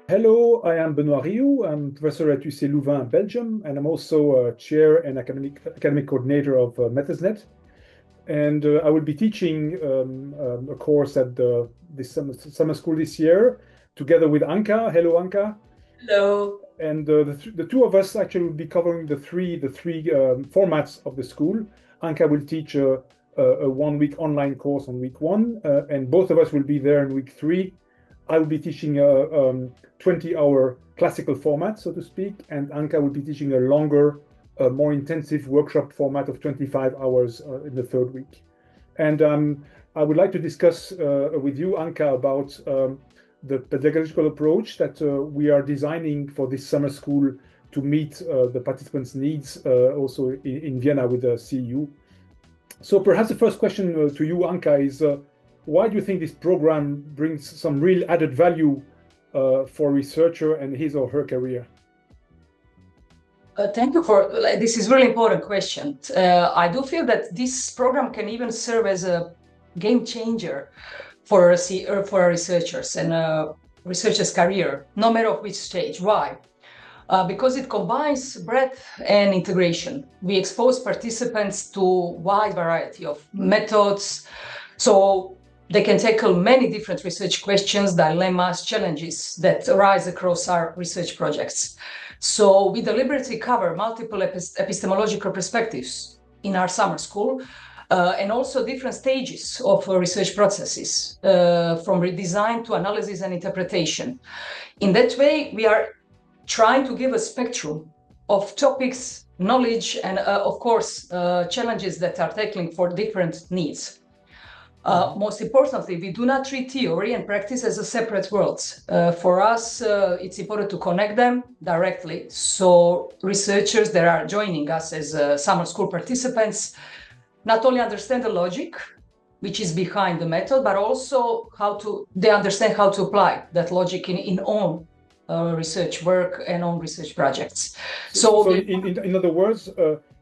Hello, I am Benoit Rihoux. I'm professor at UC Louvain, Belgium, and I'm also chair and academic coordinator of MethodsNET. And I will be teaching a course at this summer school this year, together with Anka. Hello, Anka. Hello. And the two of us actually will be covering the three formats of the school. Anka will teach a 1 week online course on week one, and both of us will be there in week three. I will be teaching a 20-hour classical format, so to speak, and Anka will be teaching a longer, more intensive workshop format of 25 hours in the third week. And I would like to discuss with you, Anka, about the pedagogical approach that we are designing for this summer school to meet the participants' needs also in Vienna with the CEU. So perhaps the first question to you, Anka, is why do you think this program brings some real added value for a researcher and his or her career? Thank you for this is really important question. I do feel that this program can even serve as a game changer for researchers and researchers' career, no matter of which stage. Why? Because it combines breadth and integration. We expose participants to a wide variety of methods, so they can tackle many different research questions, dilemmas, challenges that arise across our research projects. So we deliberately cover multiple epistemological perspectives in our summer school, and also different stages of research processes, from redesign to analysis and interpretation. In that way, we are trying to give a spectrum of topics, knowledge, and of course, challenges that are tackling for different needs. Most importantly, we do not treat theory and practice as a separate worlds. For us, it's important to connect them directly. So researchers that are joining us as summer school participants not only understand the logic, which is behind the method, but also they understand how to apply that logic in own research work and on research projects. So in other words,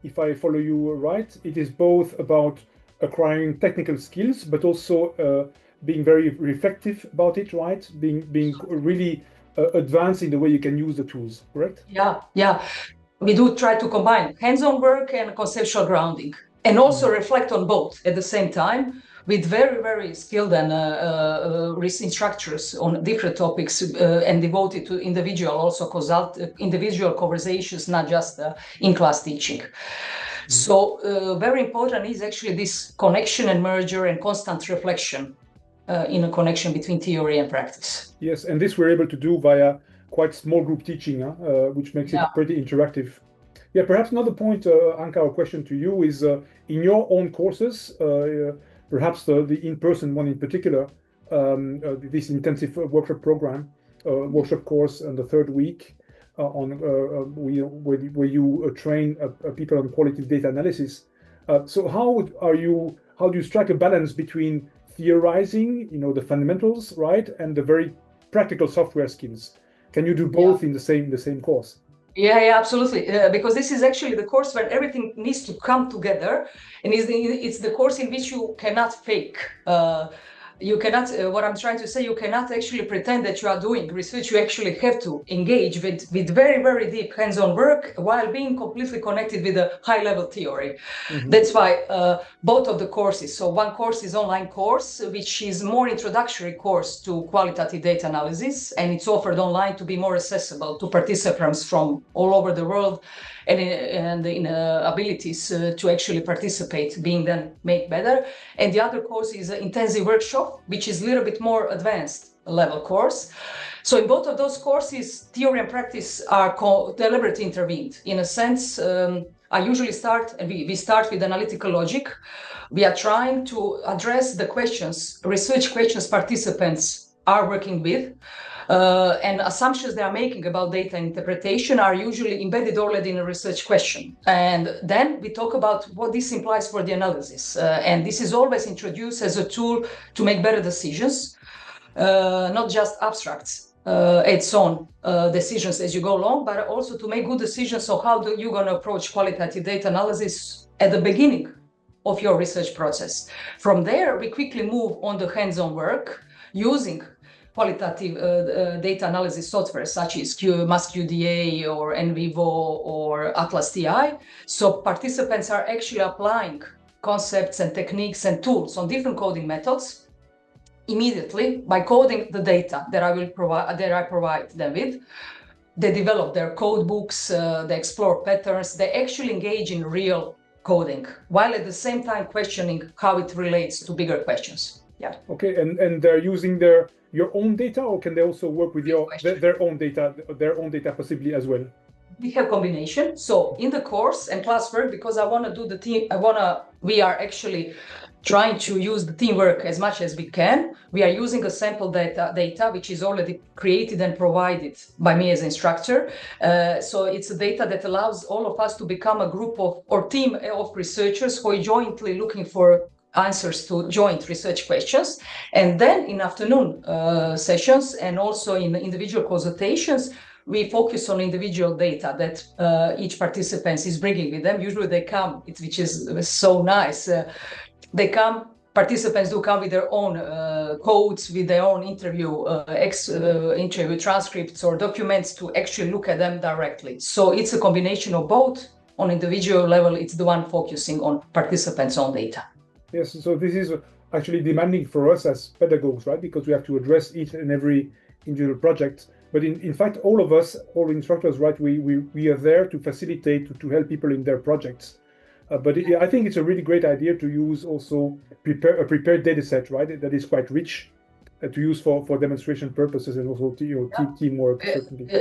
if I follow you right, it is both about acquiring technical skills, but also being very reflective about it, right? Being really advanced in the way you can use the tools, correct? Yeah. We do try to combine hands-on work and conceptual grounding, and also reflect on both at the same time with very, very skilled and instructors on different topics, and devoted to individual conversations, not just in-class teaching. So very important is actually this connection and merger and constant reflection in a connection between theory and practice. Yes, and this we're able to do via quite small group teaching, which makes it pretty interactive. Yeah, perhaps another point, Anka, a question to you is in your own courses, perhaps the in-person one in particular, this intensive workshop program, workshop course on the third week, where you train people on qualitative data analysis. So how do you strike a balance between theorizing, the fundamentals, right, and the very practical software skills? Can you do both in the same course? Yeah, absolutely. Because this is actually the course where everything needs to come together, and it's the course in which you cannot fake. You cannot, what I'm trying to say, you cannot actually pretend that you are doing research. You actually have to engage with very, very deep hands-on work while being completely connected with a high-level theory. That's why both of the courses, so one course is online course, which is more introductory course to qualitative data analysis, and it's offered online to be more accessible to participants from all over the world, and in abilities to actually participate being then made better. And the other course is an intensive workshop, which is a little bit more advanced level course. So in both of those courses, theory and practice are deliberately intervened. In a sense, I usually we start with analytical logic. We are trying to address the research questions participants are working with. And assumptions they are making about data interpretation are usually embedded already in a research question. And then we talk about what this implies for the analysis. And this is always introduced as a tool to make better decisions, not just abstracts, its own decisions as you go along, but also to make good decisions on how you're going to approach qualitative data analysis at the beginning of your research process. From there, we quickly move on the hands-on work using qualitative data analysis software such as MassQDA or NVivo or Atlas TI. So participants are actually applying concepts and techniques and tools on different coding methods immediately by coding the data that I provide them with. They develop their code books, they explore patterns, they actually engage in real coding, while at the same time questioning how it relates to bigger questions. Yeah. Okay, and they're using your own data, or can they also work with their own data possibly as well? We have combination. So in the course and classwork, because I want to do the team, we are actually trying to use the teamwork as much as we can. We are using a sample data which is already created and provided by me as instructor. So it's a data that allows all of us to become a group or team of researchers who are jointly looking for answers to joint research questions. And then in afternoon sessions and also in individual consultations, we focus on individual data that each participant is bringing with them. Usually they come, which is so nice. Participants do come with their own codes, with their own interview transcripts or documents to actually look at them directly. So it's a combination of both. On individual level, it's the one focusing on participants' own data. Yes, so this is actually demanding for us as pedagogues, right? Because we have to address each and every individual project. But in fact, all of us, all instructors, right, we are there to facilitate, to help people in their projects. But I think it's a really great idea to use also a prepared data set, right? That is quite rich to use for demonstration purposes and also teamwork.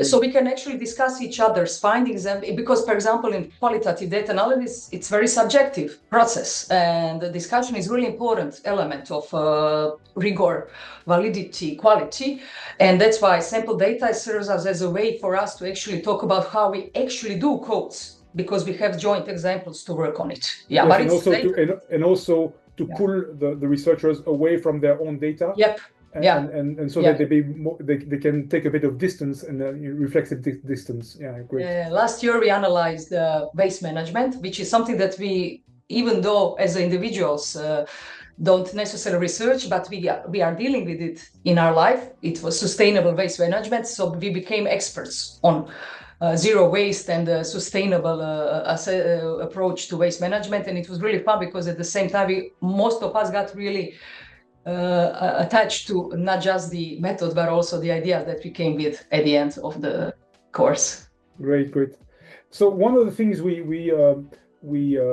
So we can actually discuss each other's findings, and because, for example, in qualitative data analysis, it's very subjective process, and the discussion is really important element of rigor, validity, quality, and that's why sample data serves as a way for us to actually talk about how we actually do codes, because we have joint examples to work on it. Yeah, yes, but also to pull the researchers away from their own data. Yep. And so that they can take a bit of distance and reflexive distance. Yeah, great. Last year we analyzed waste management, which is something that we, even though as individuals don't necessarily research, but we are dealing with it in our life. It was sustainable waste management, so we became experts on zero waste and sustainable approach to waste management, and it was really fun because at the same time most of us got really attached to not just the method, but also the idea that we came with at the end of the course. Great. So one of the things we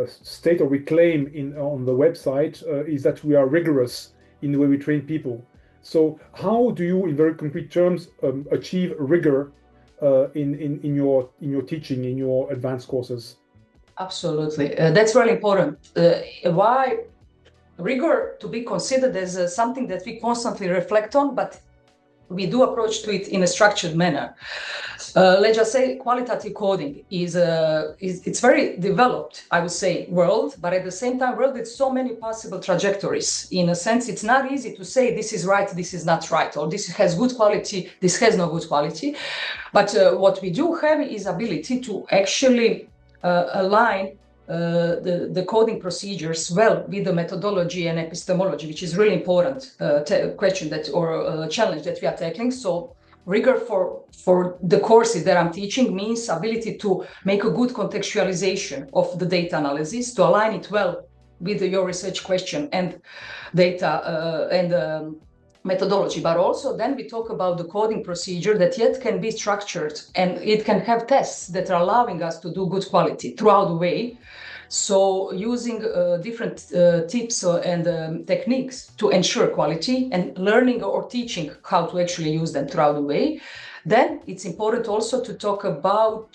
state or we claim on the website is that we are rigorous in the way we train people. So how do you, in very concrete terms, achieve rigor in your teaching, in your advanced courses? Absolutely, that's really important. Why? Rigor to be considered as something that we constantly reflect on, but we do approach to it in a structured manner. Let's just say qualitative coding it's very developed, I would say, world, but at the same time world with so many possible trajectories. In a sense, it's not easy to say this is right, this is not right, or this has good quality, this has no good quality. But what we do have is ability to actually align the coding procedures well with the methodology and epistemology, which is really important question or challenge that we are tackling. So rigor for the courses that I'm teaching means ability to make a good contextualization of the data analysis, to align it well with your research question and data and methodology. But also then we talk about the coding procedure that yet can be structured, and it can have tests that are allowing us to do good quality throughout the way. So using different tips and techniques to ensure quality, and learning or teaching how to actually use them throughout the way. Then it's important also to talk about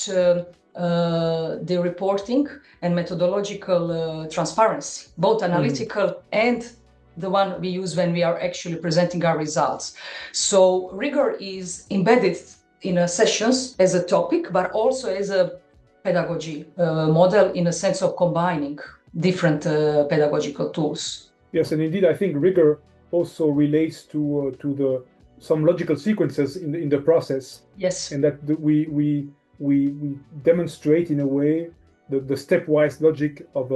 the reporting and methodological transparency, both analytical and the one we use when we are actually presenting our results. So rigor is embedded in sessions as a topic, but also as a pedagogy model, in a sense of combining different pedagogical tools. Yes, and indeed, I think rigor also relates to some logical sequences in the process. Yes, and that we demonstrate in a way the stepwise logic of,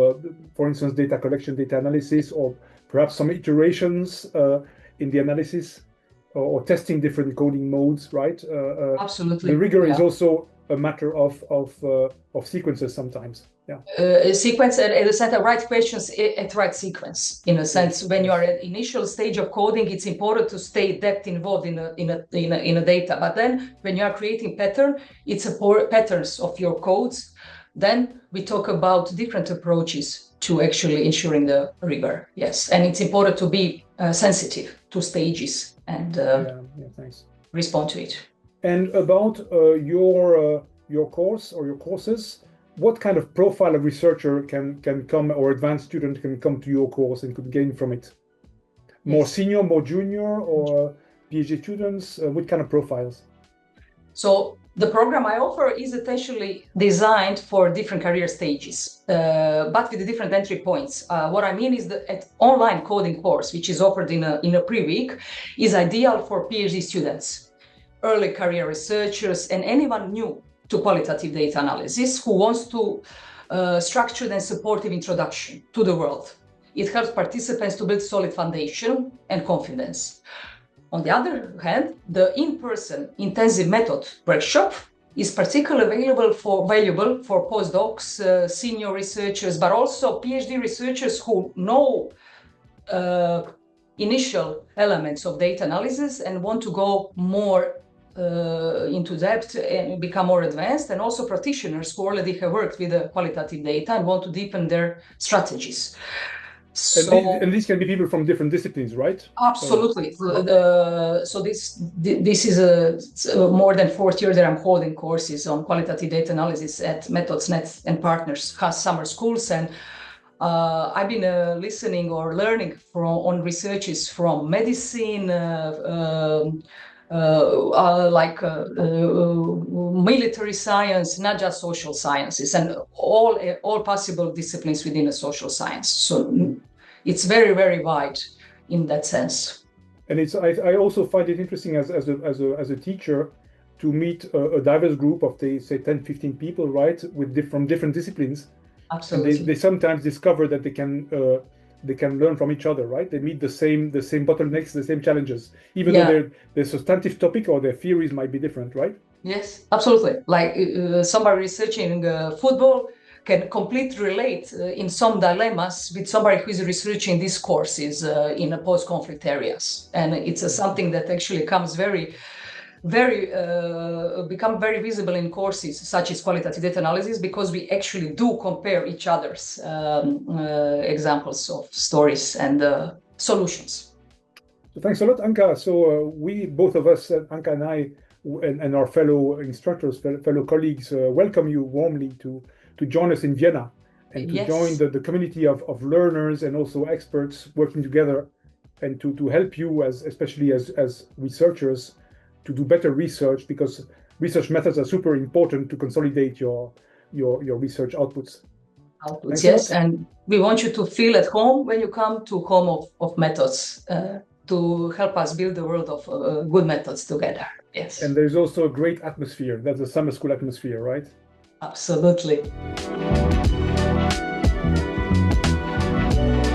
for instance, data collection, data analysis, or perhaps some iterations in the analysis. or testing different coding modes, right? Absolutely. The rigor is Yeah. also a matter of sequences sometimes. Sequence at the center, right questions at right sequence. In a sense, when you are at initial stage of coding, it's important to stay depth involved in a data. But then, when you are creating pattern, it's patterns of your codes. Then we talk about different approaches to actually ensuring the rigor. Yes, and it's important to be sensitive to stages and thanks. Respond to it. And about your course or your courses, what kind of profile of researcher can come, or advanced student can come to your course and could gain from it? More senior, more junior, or PhD students? What kind of profiles? So the program I offer is essentially designed for different career stages, but with different entry points. What I mean is that an online coding course, which is offered in a pre-week, is ideal for PhD students, early career researchers, and anyone new to qualitative data analysis who wants to structured and supportive introduction to the world. It helps participants to build solid foundation and confidence. On the other hand, the in-person intensive method workshop is particularly valuable for postdocs, senior researchers, but also PhD researchers who know initial elements of data analysis and want to go more into depth and become more advanced, and also practitioners who already have worked with the qualitative data and want to deepen their strategies. And these can be people from different disciplines, right? Absolutely. So this is more than 4th year that I'm holding courses on qualitative data analysis at MethodsNET and Partners summer schools, and I've been listening or learning on researches from medicine, military science, not just social sciences, and all possible disciplines within a social science. So it's very, very wide in that sense. And I also find it interesting as a teacher to meet a diverse group of, say 10, 15 people, right, from different disciplines. Absolutely. And they sometimes discover that they can learn from each other, right? They meet the same bottlenecks, the same challenges, even though their substantive topic or their theories might be different, right? Yes, absolutely. Like somebody researching football can completely relate in some dilemmas with somebody who is researching these courses in post-conflict areas. And it's something that actually comes become very visible in courses such as qualitative data analysis, because we actually do compare each other's examples of stories and solutions. So thanks a lot, Anka. So we, both of us, Anka and I, and our fellow instructors, fellow colleagues, welcome you warmly to join us in Vienna and to join the community of learners and also experts working together, and to help you, especially as researchers, to do better research, because research methods are super important to consolidate your research outputs. Yes, and we want you to feel at home when you come to Home of Methods to help us build the world of good methods together. Yes. And there's also a great atmosphere. That's a summer school atmosphere, right? Absolutely.